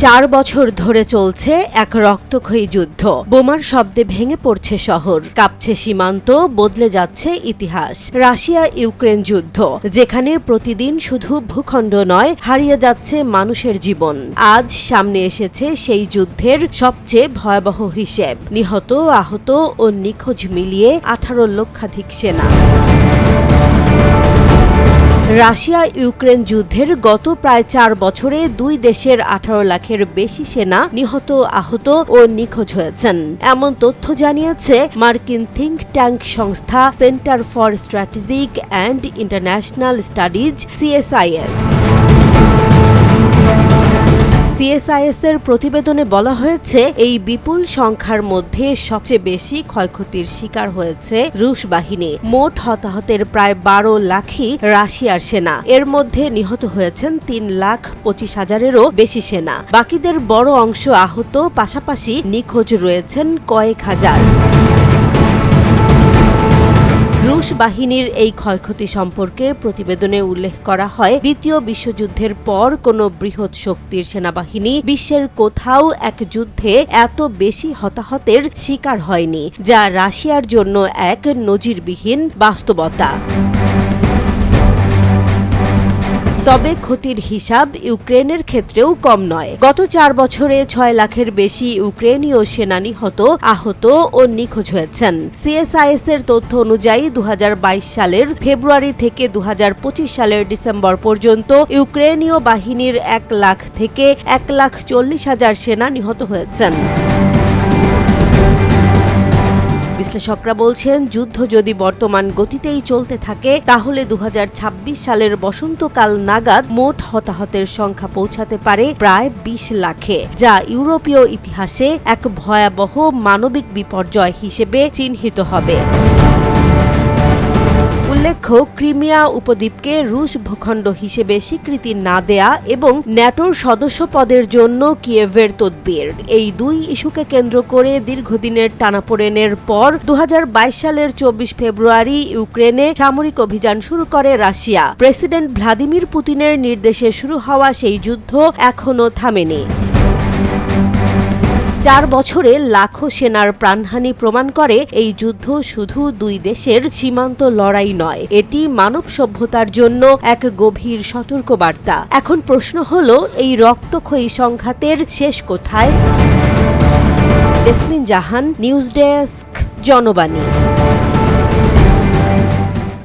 4 বছর ধরে চলছে এক রক্তক্ষয়ী যুদ্ধ। বোমার শব্দে ভেঙে পড়ছে শহর, কাঁপছে সীমান্ত, বদলে যাচ্ছে ইতিহাস। রাশিয়া ইউক্রেন যুদ্ধ, যেখানে প্রতিদিন শুধু ভূখণ্ড নয়, হারিয়ে যাচ্ছে মানুষের জীবন। আজ সামনে এসেছে সেই যুদ্ধের সবচেয়ে ভয়াবহ হিসেব। নিহত, আহত ও নিখোঁজ মিলিয়ে 18 লক্ষাধিক সেনা। রাশিয়া ইউক্রেন যুদ্ধের গত প্রায় 4 বছরে দুই দেশের 18 লাখের বেশি সেনা নিহত, আহত ও নিখোঁজ হয়েছেন, এমন তথ্য জানিয়েছে মার্কিন থিঙ্ক ট্যাঙ্ক সংস্থা centre for strategic and international studies CSIS. সিএসআইএস-এর প্রতিবেদনে বলা হয়েছে, এই বিপুল সংখ্যার মধ্যে সবচেয়ে বেশি ক্ষয়ক্ষতির শিকার হয়েছে রুশ বাহিনী। মোট হতাহতের প্রায় 12 লাখই রাশিয়ার সেনা। এর মধ্যে নিহত হয়েছেন 3,25,000-এরও বেশি সেনা। বাকিদের বড় অংশ আহত, পাশাপাশি নিখোঁজ রয়েছেন কয়েক হাজার। রুশ বাহিনীর এই ক্ষয়ক্ষতি সম্পর্কে প্রতিবেদনে উল্লেখ করা হয়, দ্বিতীয় বিশ্বযুদ্ধের পর কোনো বৃহৎ শক্তির সেনাবাহিনী বিশ্বের কোথাও এক যুদ্ধে এত বেশি হতাহতের শিকার হয়নি, যা রাশিয়ার জন্য এক নজিরবিহীন বাস্তবতা। তবে ক্ষতির হিসাব ইউক্রেনের ক্ষেত্রেও কম নয়। গত 4 বছরে 6 লাখের বেশি ইউক্রেনীয় সেনা নিহত, আহত ও নিখোঁজ হয়েছেন। সিএসআইএস-এর তথ্য অনুযায়ী 2022 সালের ফেব্রুয়ারি থেকে 2025 সালের ডিসেম্বর পর্যন্ত ইউক্রেনীয় বাহিনীর 1 লাখ থেকে 1,40,000 সেনা নিহত হয়েছেন। বিশ্লেষকরা বলছেন, যুদ্ধ যদি বর্তমান গতিতেই চলতে থাকে, তাহলে 2026 সালের বসন্তকাল নাগাদ মোট হতাহতের সংখ্যা পৌঁছাতে পারে প্রায় 20 লাখে, যা ইউরোপীয় ইতিহাসে এক ভয়াবহ মানবিক বিপর্যয় হিসেবে চিহ্নিত হবে। উল্লেখ্য, ক্রিমিয়া উপদ্বীপকে রুশ ভূখণ্ড হিসেবে স্বীকৃতি না দেয়া এবং ন্যাটোর সদস্য পদের জন্য কিয়েভের তদবির, এই দুই ইস্যুকে কেন্দ্র করে দীর্ঘদিনের টানাপোড়েনের পর 2022 সালের 24 ফেব্রুয়ারি ইউক্রেনে সামরিক অভিযান শুরু করে রাশিয়া। প্রেসিডেন্ট ভ্লাদিমির পুতিনের নির্দেশে শুরু হওয়া সেই যুদ্ধ এখনও থামেনি। 4 বছরে লাখো সেনার প্রাণহানি প্রমাণ করে, এই যুদ্ধ শুধু দুই দেশের সীমান্ত লড়াই নয়, এটি মানব সভ্যতার জন্য এক গভীর সতর্কবার্তা। এখন প্রশ্ন হলো, এই রক্তক্ষয়ী সংঘাতের শেষ কোথায়? জেসমিন জাহান, নিউজ ডেস্ক, জনবাণী।